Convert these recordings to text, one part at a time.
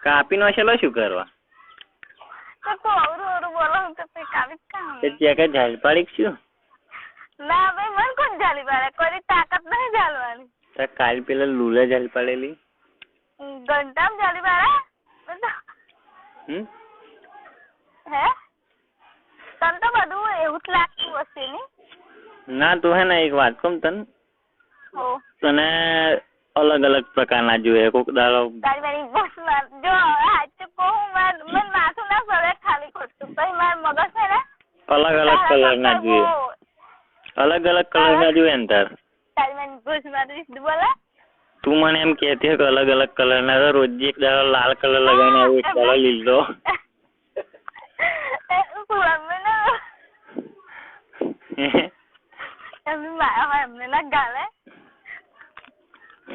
કાપી નો છેલો શું કરવા? તો કોરું બોલો તો તે કાપી કામ. તે જગ્યા ઝાલ પાડી શું? ના ભાઈ મન કોણ ઝાલી પાડે, કોઈ તાકાત નહીં ઝાલવાની. તો કાલ પેલા લુલા ઝાલ પાડેલી ઘંટામ ઝાલી પાડે. હે તને તો બધું એવું જ લાગતું હશે ને? ના તું હે ને એક વાત કહું તને અલગ અલગ પ્રકારના જોઈએ. કોક દાડો જો સાચું કહું મને માથું ના ફરે ખાલી ખોટું, પછી મારા મગજ છે ને અલગ અલગ કલર ના જોઈએ. અલગ અલગ કલર ના જોઈએ ને તાર. બોલે તું મને એમ કહેતી કે અલગ અલગ કલર ના, રોજ એક દાડો લાલ કલર લગાવીને આવું, એક દાડો લીલો. એમને ના ગાલે.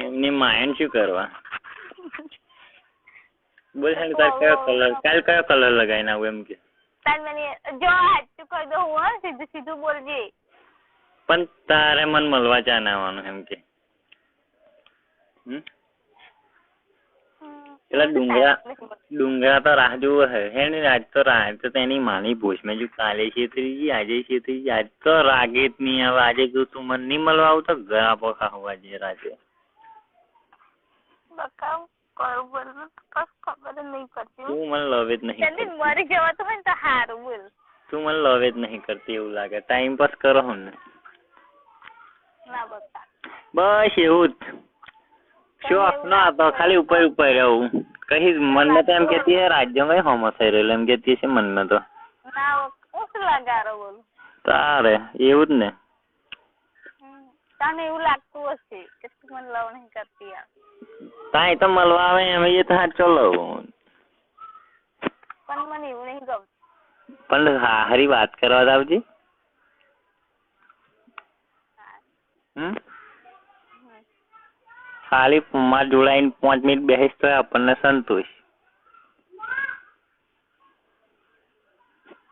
એમની માયન શું કરવા? બોલ છે તાર કયો કલર, કાલ કયો કલર લગાવીને આવું એમ કે. જો સાચું કહી દઉં હું સીધું સીધું બોલજે. પણ તારે મન મળવા ચા ના આવવાનું એમ કે. પેલા ડુંગરા તો રાહ જોવો હે ને. આજ તો રાહ તો તેની માની ભૂસ મેં જો કાલે છે થઈ આજે છે થઈ આજ તો રાગે જ નહીં આવે. આજે જો તું મને નહીં મળવા આવું તો ઘણા પોખા હોવા જોઈએ રાતે. તું મને લવ જ નહીં મરી જવાતું હોય ને તો સારું બોલ. તું મને લવ જ નહીં કરતી એવું લાગે. ટાઈમ પાસ કરો હું ને. ના બતા બસ એવું જ. શું આપનો આપો ખાલી ઉપર ઉપર રહું કઈ મનને તો એમ કેતી હે રાજ્યમાં હોમો થઈ રહેલો એમ કેતી છે મનને તો. ના ઉસ લગારો બોલ. તારે એવું જ ને. તને એવું લાગતું હશે કે તું મને લવ નહીં કરતી યાર. તાઈ તો મળવા આવે એમ એ તો હા ચલો. પણ મને એવું નહીં ગમતું. પણ હા હરી વાત કરવા આવજે. ખાલી માર જોડાઈને 5 મિનિટ બેસીશ તો આપણને સંતોષ.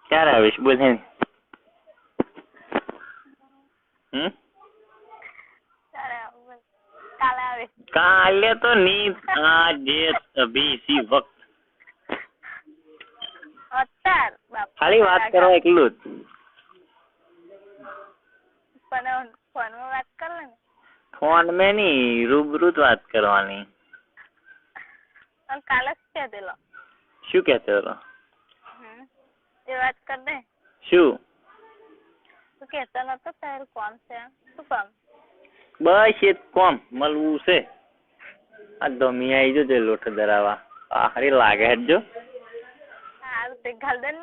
ક્યારે આવીશ બોલ હે? કાલે તો નહીં, આજે અભી ઇસી વક્ત. ખાલી વાત કરવા એકલું જ. પણ ફોનમાં વાત કર લે ને. ફોન મેં નહીં, રૂબરૂ જ વાત કરવાની. કાલે શું કહેતેલો? શું કહેતો હતો? એ વાત કર દે. શું? તું કહેતો નતો તારું કોમ છે? શું કામ? બસ એ કોમ મળવું છે. આ ધમી આવી જો લોટ ધરાવા. હારી લાગે હેડજો. સારું તે ઘાલ દે ને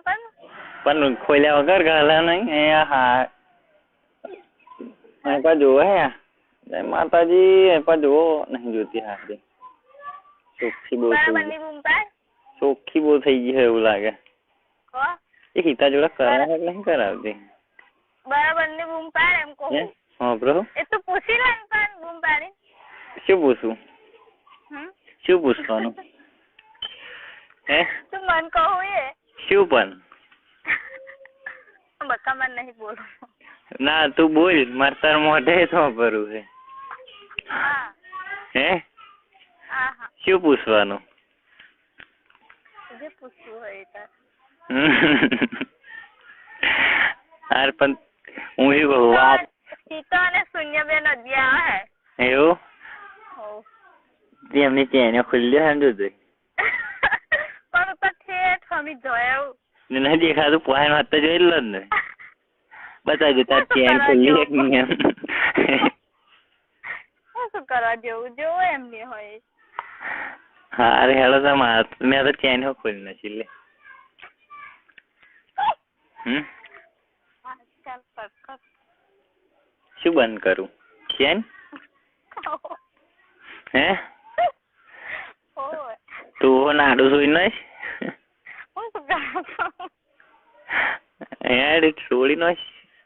પણ ખોલ્યા વગર ઘાલા નહીં. હા પણ જોવો હે જય માતાજી. પણ જોવો નહીં જોતી હારી. ચોખ્ખી બહુ થઈ ગઈ. ચોખ્ખી બહુ થઈ ગઈ એવું લાગે. એ હિતા જોડે કરાવે કે નહીં કરાવતી? બરાબર ની બૂમ પાડ એમ કહું. હા બ્રો એ તો પૂછી લે પણ બૂમ પાડી. શું પૂછું? શું પૂછવાનું? હે તું મન કહું એ શું પણ? બકા મન નહીં બોલું. ના તું બોલ. મારે તાર મોઢે તો ભરવું છે. હે શું પૂછવાનું? જે પૂછવું હોય તાર. યાર પણ હું એવું કહું વાત સીતો અને શૂન્ય બે નદી આવે. એવું? એમની ચેનો ખુલ્લી સમજો જોઈ. પણ તો ઠેઠ હમી જોયું નહીં દેખાતું. પોહાણ વાત તો જોઈ લો ને. બતાવજો તાર ચેન ખુલ્લી એક નહીં એમ. શું કરવા જેવું જેવું એમ નહીં હોય. હા અરે હેલો તો મેં તો ચેન ખોલી નથી લે. શું બંધ કરું? ચેન? હે તું નાડું સુઈ નઈ યાર છોડી નો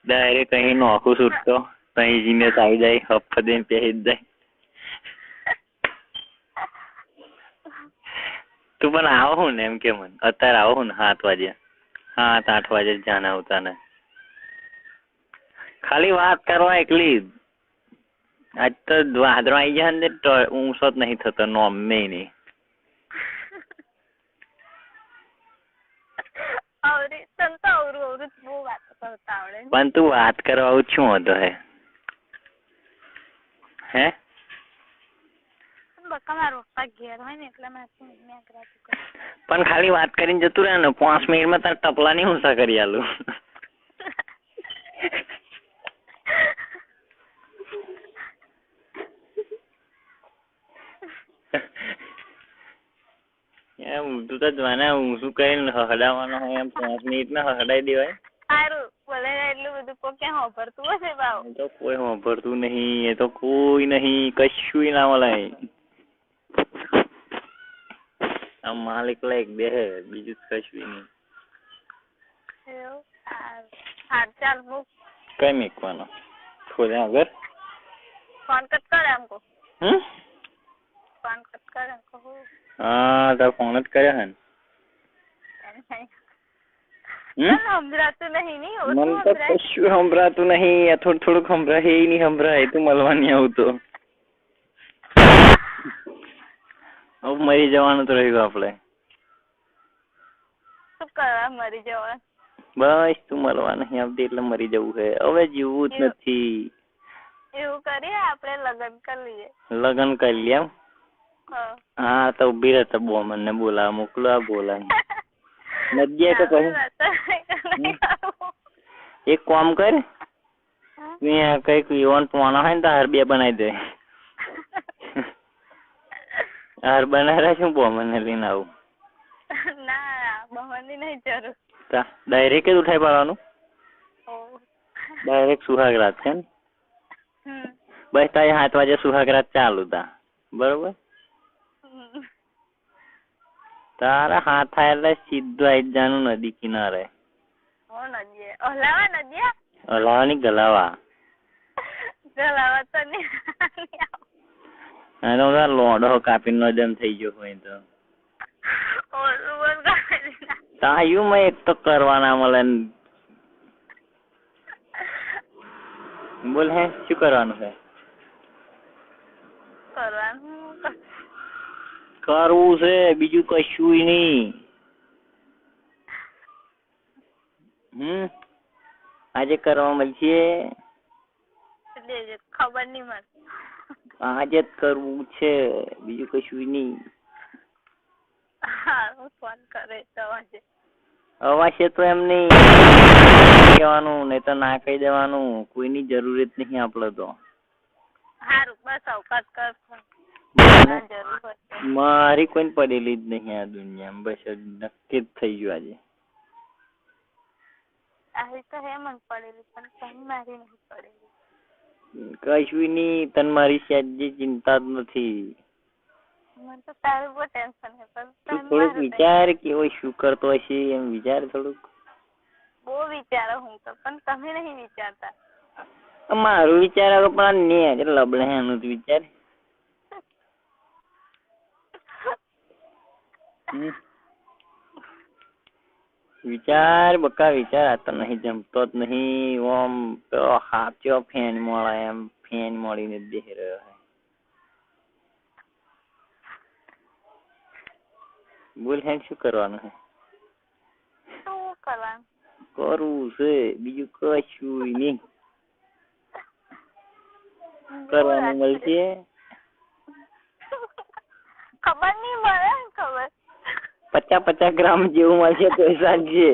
ડાયરેક્ટ કहीं નોખું છૂટતો કहीं જીને આવી જાય હપ્પા દઈને પહેરી જ જાય. તું પણ આવો હું ને એમ કે મને અત્યારે આવો હું ને 7 વાગે 7-8 વાગે જાને આવતા ને ખાલી વાત કરવા એકલી. આજ તો વાદળો આવી જાય ને ઊંચો જ નહીં થતો નોમ નહીં. બહુ વાતો કરતા આવડે. પણ તું વાત કરવા આવું શું હતો હે બકા મારા પપ્પા ઘેર હોય ને એટલે મેં પણ ખાલી વાત કરીને જતું રહે ને 5 મિનિટમાં તાર ટપલા ની ઊંચા કરી આલું. એમ તું તો જવાના હું શું કરીને હડાવવાનો હોય એમ 5 મિનિટમાં હડાઈ દેવાય. સારું બોલે એટલું બધું કોઈ ક્યાં હોભરતું હશે ભાવ. એ તો કોઈ હોભરતું નહીં, એ તો કોઈ નહીં, કશું ના મળે. આ માલિક લાયક બે હે, બીજું કશું નહીં. હા ચાલ મૂક. કઈ મૂકવાનો ખોલ્યા વગર ફોન કટ કરે हमको. ફોન કટ કરે हमको. હા તાર ફોન જ કર્યો હે ને. સંભળાતું નહીં નહીં મને તો કશું સંભળાતું નહીં. થોડું થોડુંક સંભળાય એ નહીં સંભળાય તું મળવાની આવું તો હવે મરી જવાનું તો રહ્યું આપણે. શું કરવા મરી જવાનું? બસ તું મળવા નહીં આવતી એટલે મરી જવું છે. હવે જીવવું જ નથી. એવું કરીએ આપણે લગ્ન કરી લઈએ. લગ્ન કરી લે એમ? હા તો ઉભી રહે તો મને બોલાવા મોકલો. આ બોલાય નદીએ તો કહે એક કામ કર કઈક ઈવન પોણા હોય ને તો હાર બે બનાવી દે. હાર બનાવ્યા શું બોમને લઈને આવું? ના બહવાની નહીં જરૂર. ડાયરેક્ટ જ ઉઠાઈ પાડવાનું? ડાયરેક્ટ સુહાગરાત છે ને? બસ તારી 7 વાગે સુહાગરાત ચાલુ તા બરોબર? તારા હાથ થાય એટલે સીધું આવી જવાનું નદી કિનારે. હલાવા ની ગલાવા. ગલાવા તો નહીં. લોડો કાપીને જમ થઈ ગયો હોય તો તાયું મેં એક તો કરવાના મળે. બોલ હે શું કરવાનું છે? કરવું છે બીજું કશું નહીં. આજે કરવા મળશે. ખબર નહીં મને. આજે જ કરવું છે બીજું કશું નહીં. ફોન કરે તો અવાશે તો એમ નહીં કહેવાનું, નહીં તો ના કહી દેવાનું. કોઈની જરૂરત નહીં આપણે તો. સારું બસ અવકાશ કર. મારી કોઈ પડેલી જ નહીં આ દુનિયામાં. બસ નક્કી જ થઈ ગયું આજે. આવી તો હે મને પડેલી પણ તને મારી નહીં પડેલી. કશું નહીં તને મારી સહેજે ચિંતા જ નથી. મને તો તારું બહુ ટેન્શન છે પણ થોડુંક વિચાર કેવો શું કરતો હશે એમ વિચાર થોડુંક. બહુ વિચારો હું તો પણ તમે નહીં વિચારતા. મારું વિચાર હવે પણ ને લબડે એનું જ વિચાર. વિચાર બકા વિચાર. આ તો નહીં જમતો જ નહીં. ઓમ હાચો ફેન મળે એમ ફેન મળીને જ બેહી રહ્યો. બોલ હે શું કરવાનું છે? શું કરવાનું? કરવું છે બીજું કશું નહીં. કરવાનું મળશે. ખબર નહીં મળે ખબર. 50 ગ્રામ જેવું મળશે તો સાંજે.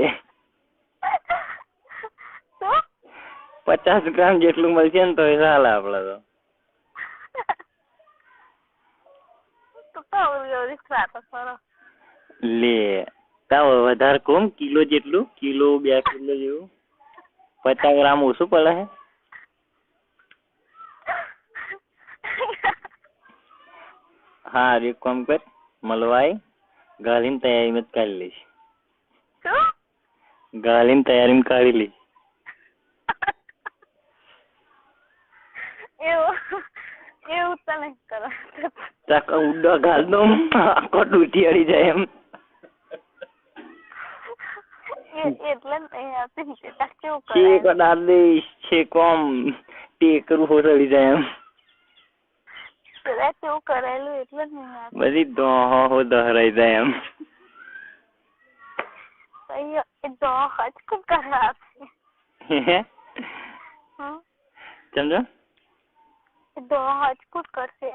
50 ગ્રામ જેટલું મળશે ને તો ચાલે આપડે તો. લે તા વધારે કોમ કિલો જેટલું, કિલો 2 કિલો જેવું. 50 ગ્રામ ઓછું પડે હે. હા એક કામ કર મળવાય ગાલીને તૈયારીમાં જ કાઢી લઈશ. ગાલીને તૈયારીમાં કાઢી લઈશ. એવું તો નહીં કરો. ચાકા ઉડા ગાલ દો આખો તૂટી અડી જાય એમ. એટલે છે કોમ ટેકરું હોરડી જાય એમ. કેવું કરેલું એટલે જ નહીં બધી દોહો દહરાઈ જાય એમ. એ તો હચકું કરે આપશે. સમજો એ તો હચકું કરશે.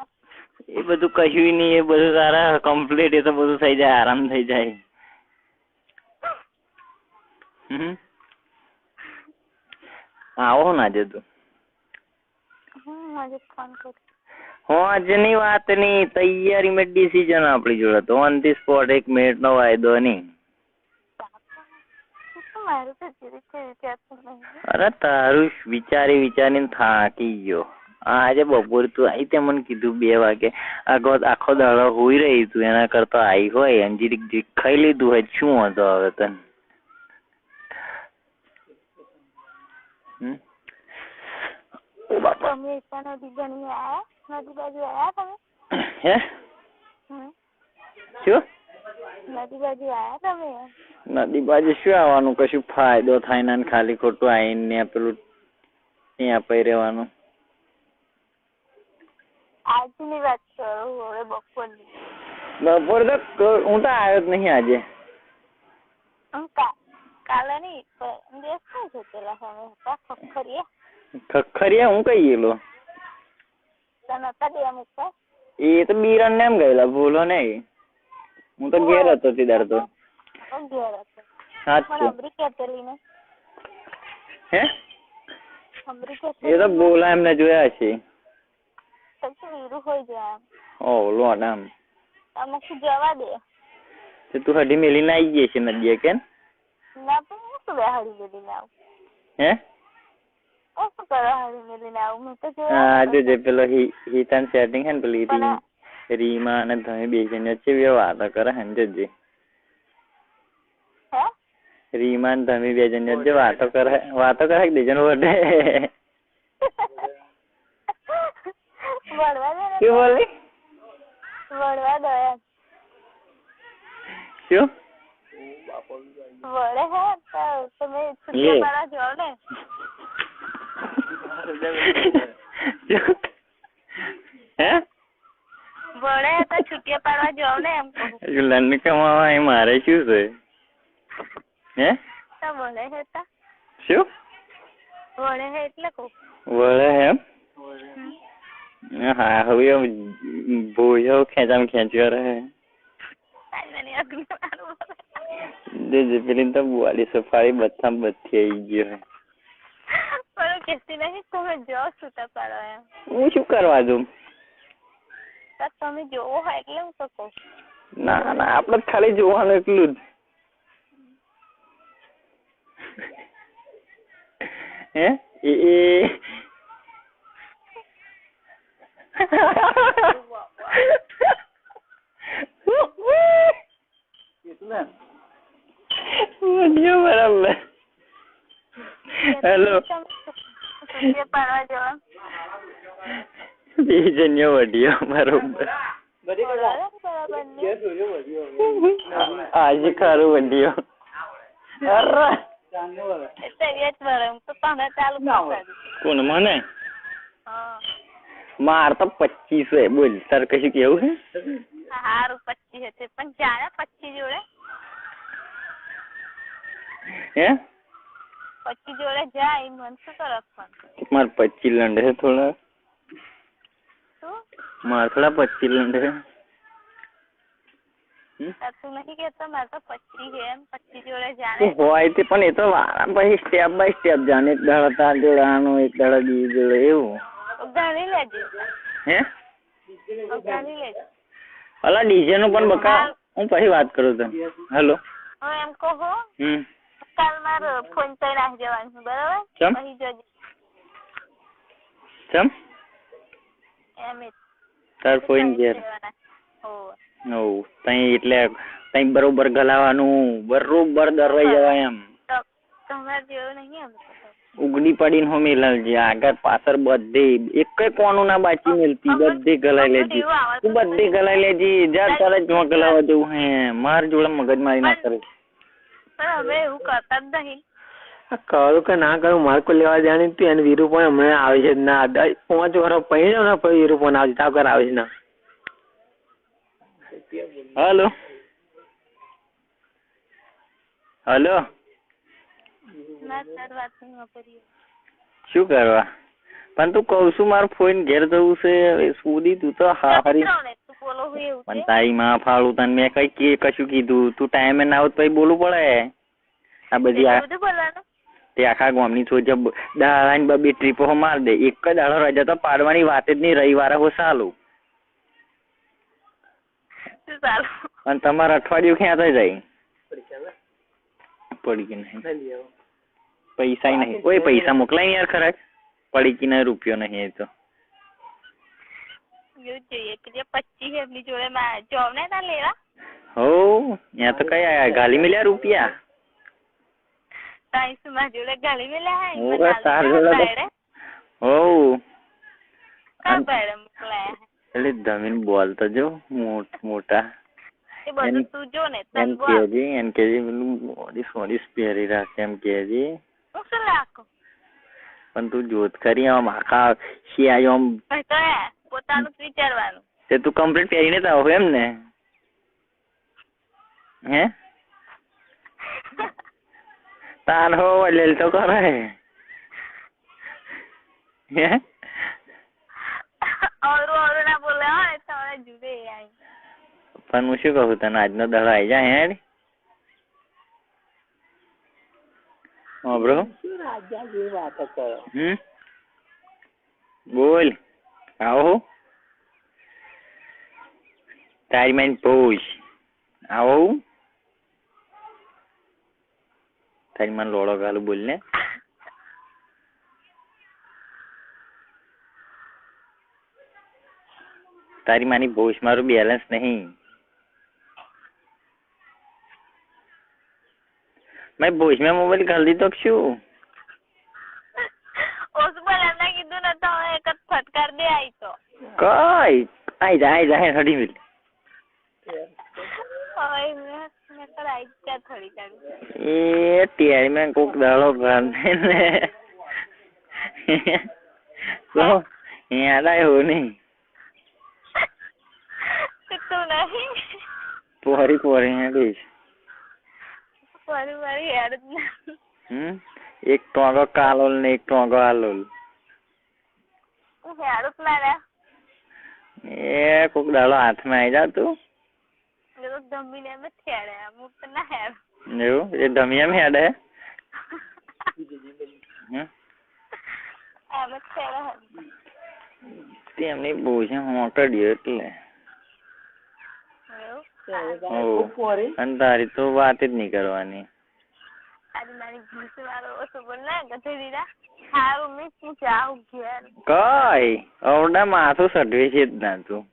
એ બધું કશું નહીં, એ બધું તારા કમ્પ્લીટ, એ તો બધું થઈ જાય, આરામ થઈ જાય. આવો ને આજે તું. આજે ફોન કર. આજની વાત ની તૈયારી માં ડિસિઝન આપણી જોડે તો ઓન ધી સ્પોટ, 1 મિનિટ નો વાયદો નહીં. અરે તારું વિચારીને થાકી ગયો. આજે બપોર તું આવી તે મને કીધું 2 વાગે આખો દાડો હોઈ રહી તું, એના કરતા આવી હોય અને જીરીક ખાઈ લીધું હોય શું હતો હવે તને? નદી બાજુ શું આવવાનું? કશું ફાયદો થાય ને ખાલી ખોટું આવીને પેલું ત્યાં પઈ રહેવાનું. આજની વાત કરું, હવે બપોરની. બપોર તો હું તો આવ્યો જ નહીં આજે. કાલે નહીં શું છે પેલા સમય ખખરિયા હું કઈ ગયેલો? એ તો બીરણ ને એમ ગયેલા, ભૂલો નહીં. હું તો ઘેર હતો તીદાર તો. હે એ તો બોલા એમને જોયા છે. ઓ લોટ આમ જવા દે તું હડી મેલી ને આવી ગઈ છે નદીએ કે? હે જોજે પેલો હિતાન સેટિંગ હે ને પેલી રીમા અને તમે બે જણ વચ્ચે વાતો કરે હે ને જોજે. રીમા ને તમે બે જણ વચ્ચે વાતો કરે બે જણ વડે. શું બોલી? વળવા દો શું વળે હે તમે છૂટા પાડવા જાઓ ને. હે વળે તો છૂટિયા પાડવા જાઓ ને એમ કહું. લંડ કમાવા મારે શું છે? હે તો વળે હે તો શું વળે હે એટલે કહું. વળે હે એમ? હા હવે ભૂયો ખેંચ્યો રહે. પેલી તો બુવાડી સફારી બધા બધી આવી ગયો. પણ કેસી નહીં તમે જો છૂટા પાડો એમ. હું શું કરવા દઉં? તમે જોવો હોય એટલે હું તો કહું. ના ના આપડે ખાલી જોવાનું એટલું જ. હે બરાબર. હેલો બીજન્યો વડિયો બરોબર. આજે ખરું વડિયો. કોણ મને? માર તો 25 બોલ. તાર કશું કેવું છે? હારું 25 છે પણ જાણે 25 જોડે. હે 25 જોડે જાય મન શું કરત પણ? માર 25 લંડ છે થોડા. માર થોડા 25 લંડ છે. તું નથી કેતો મારે તો 25 છે એમ. 25 જોડે જાણે હોય તે પણ એ તો વારા પછી સ્ટેપ બાય સ્ટેપ જાણે. એક દાડા તાર જોડે આનો, એક દાડા બીજી જોડે એવું. ગણી લેજે. હે ગણી લેજે. અલા ડીજે નું પણ બકા હું પછી વાત કરું તને. હેલો હું એમ કહું કાલ મારો ફોન તો નાખી જવાનું બરાબર? પછી જોજે. ચમ એમ તાર ફોન ઘેર? ઓ તઈ એટલે તઈ બરોબર ગલાવાનું, બરોબર દરવાઈ જવાય એમ. તમારે જેવું નહીં એમ. ઉગડી પડીને હો મેલાવજે. આગળ પાછળ બધે એક કોનું ના બાચી મેલતી, બધે ગલાઈ લેજે. તું બધે ગલાઈ લેજે. જા તારે જ ગલાવા જવું હે. માર જોડે મગજ મારી ના કરે. હવે એવું કરતા જ નહીં. કરું કે ના કરું મારે કોઈ લેવા જાણી તું એને વીરુ પણ હમણાં આવે છે ના 5 વર્ષ પહેરી જાવ ને પછી વીરુ પણ આવે તાવ કર આવે છે ના. હેલો હેલો શું કરવા? પણ તું કહું છું મારે ફોઈને ઘેર જવું છે. સુધી તું તો હારી પણ તારી માં ફાળું તને મેં કઈ કશું કીધું? તું ટાઈમે ના આવું પછી બોલવું પડે. આ બધી તે આખા ગામની છોડ દાડાની બબે ટ્રીપો માર દે. એક જ દાડો રજા તો પાડવાની વાત જ નહીં. રવિવારે હો સાલું અને તમારે અઠવાડિયું ક્યાં જાય? પડી કે નહીં પૈસા નહીં. કોઈ પૈસા મોકલાય યાર ખરા પડી કે નહીં રૂપિયો નહીં. એ તો હો ત્યાં તો કયા ગાલી મળ્યા રૂપિયા એટલે ધમીન બોલતો જો મોટા એમ કેજે પેલું સોરીસ પહેરી રાખે એમ કેજે. પણ તું જોત ખરી આમ આખા શિયાળો આમ પોતાનું વિચારવાનું. તે તું કમ્પ્લીટ પહેરીને જ આવો એમ ને? હે તાર હો લેલ તો કરે હે પણ હું શું કહું તને આજનો દડો આવી જાય હે બ્રો? બોલ આવો તારી માઇન પૂછ આવો તારી મને લોડો ગાલું બોલ ને. તારી માની ભોજ મારું બેલેન્સ નહીં. મેં ભોજ મેં મોબાઈલ કરી દીધો શું? કીધું ને તો એક જ ફટકાર દે આઈ તો કઈ આઈ જાય હડી મિલ એ ટેરી મેં કોક દાડો ઘર ને તો યાદ આવ્યો નહીં. પોરી હેડીશ એક ટોંગો કાલોલ ને એક ટોંગો આલોલ. એ કોક દાડો હાથમાં આવી જા તું. એવું એ ધમી એમ હેડે તેમની બહુ છે મોકડ્યો એટલે અને તારી તો વાત જ નહીં કરવાની. કઈ અવડા માથું સટવે છે જ ના તું.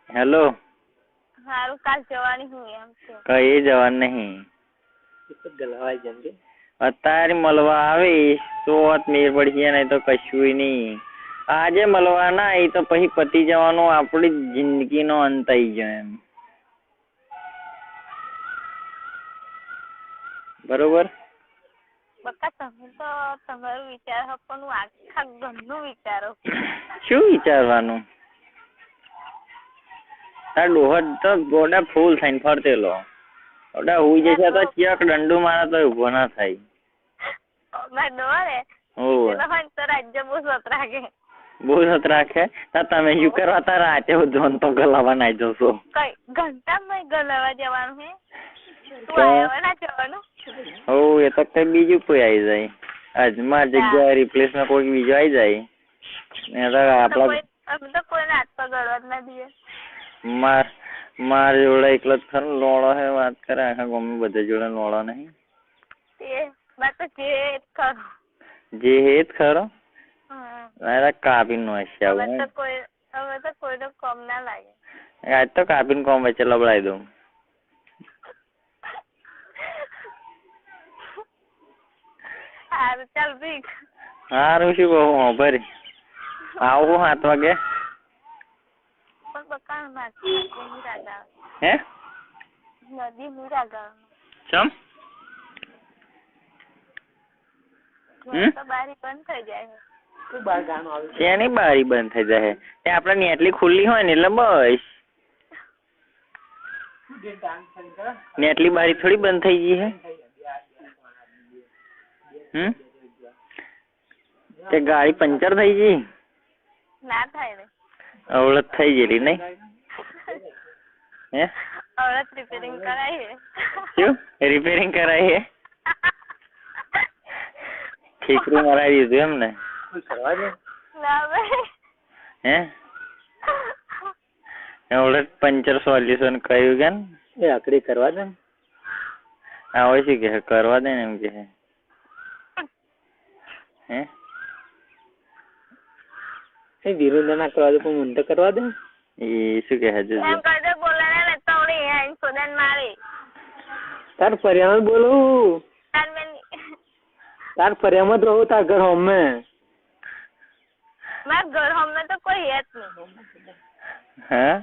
હેલો કઈ જવાનું નહીં. અત્યારે મળવા આવીશ તો મેર પડી નહીં તો કશું નહીં. આજે મળવા ના એ તો પછી પતી જવાનું. આપડી જિંદગી નો અંત આવી ગયો એમ. બરોબર? તમારું વિચાર પણ આખા ઘરનું વિચારો. શું વિચારવાનું? તાર ડોહર તો ગોડા ફૂલ થઈને ફરતેલો ઓડા હુઈ જશે તો ચેક દંડુ મારા તો ઉભો ના થાય. બહુ સત રાખે તમે શું કરવા તાર રાતે જોન તો ગલાવા નાઈ જશો. ઘંટામાં ગલાવા જવાનું હો એ તો કઈ બીજું કોઈ આવી જાય. આજ માર જગ્યાએ રિપ્લેસમાં કોઈ બીજો આવી જાય. આપડા માર જોડે એકલો જ ખરો લોડો હે. વાત કરે આખા ગામમાં બધા જોડે લોડો નહીં. જે હેત ખરો કાપીને નો હશે. આજ તો કાપીને કોમ વચ્ચે લબડાઈ દઉં. હારું શું કહું ભરી આવું 7 વાગે. હે ચમ બારી બંધ થઈ જાય. શેની બારી બંધ થઈ જાય? તે આપડે નેટલી ખુલ્લી હોય ને એટલે બસ ને એટલી બારી થોડી બંધ થઈ ગઈ હે. તે ગાડી પંચર થઈ ગઈ ના થાય ને અવળત થઈ ગયેલી નહીં હે અવળત રિપેરિંગ કરાઈ હે શું રિપેરિંગ કરાઈ હે ઠીકરું મરાવી દીધું એમ ને ના ભાઈ હે અવળત પંચર સોલ્યુશન કહ્યું કે એ આકડી કરવા દે આવે છે કે કરવા દે ને એમ કે હે એ વિરુદ્ધ ના કરવા દે પણ મને તો કરવા દે એ શું કહે હજુ એમ કદે બોલે ને તો ઓલી ઇન્સુરન્સ મારી તાર ફરિયામાં બોલું તાર ફરિયામાં જ રહું તાર ઘર હોમે મારા ઘર હોમે તો કોઈ હેત નહીં હા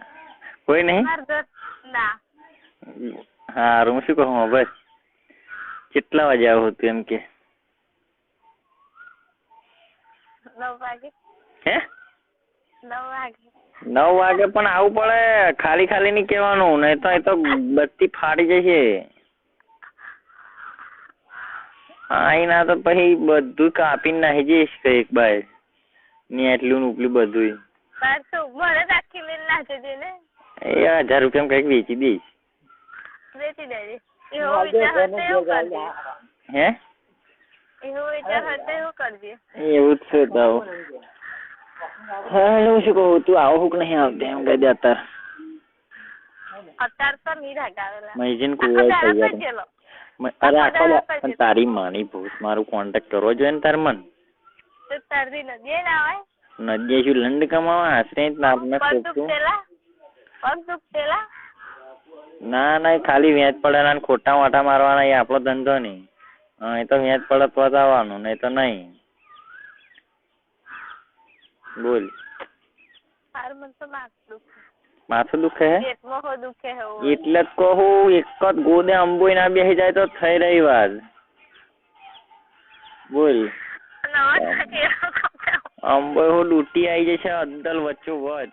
કોઈ નહીં મારા ઘર ના હા હું શું કહું બસ કેટલા વાગે આવું હતું એમ કે 9 વાગે હે 9 વાગે 9 વાગે પણ આવું પડે ખાલી ખાલી નહીં કહેવાનું નહીં તો એ તો બત્તી ફાડી જશે આઈના તો પછી બધું કાપીને નાખી જઈશ કઈક બાય ને એટલું ઉપલું બધું પાછું મને રાખી લઈને નાખી દે ને એ 1000 રૂપિયામાં કઈક વેચી દઈશ વેચી દેજે એવો વિચાર હશે એવું કરજે હે એવો વિચાર હશે એવું કરજે એવું જ છે તો હા હું શું કહું તું આવો હુક નહીં આવતી એમ કહી દે અત્યારે તો નહીં રાગાવેલા મૈજીન કુવાય તૈયાર અરે આખો તારી માની ભૂત મારું કોન્ટેક્ટ કરવો જોઈએ ને તાર મન તો તારી નદી ના આવે નદી શું લંડ કમાવા આશરે આપણે પગ દુખતેલા ના ના ખાલી વેચ પડેલા ને ખોટા વાટા મારવાના એ આપણો ધંધો નહીં હા એ તો વેચ પડે તો જ આવવાનું નહીં તો નહીં બોલ માથું દુખે હે એટલે જ કહું એક જ ગોદે અંબોઈ ના બેસી જાય તો થઈ રહી વાત બોલ અંબોઈ હું ડૂટી આવી જશે અદ્દલ વચ્ચો વચ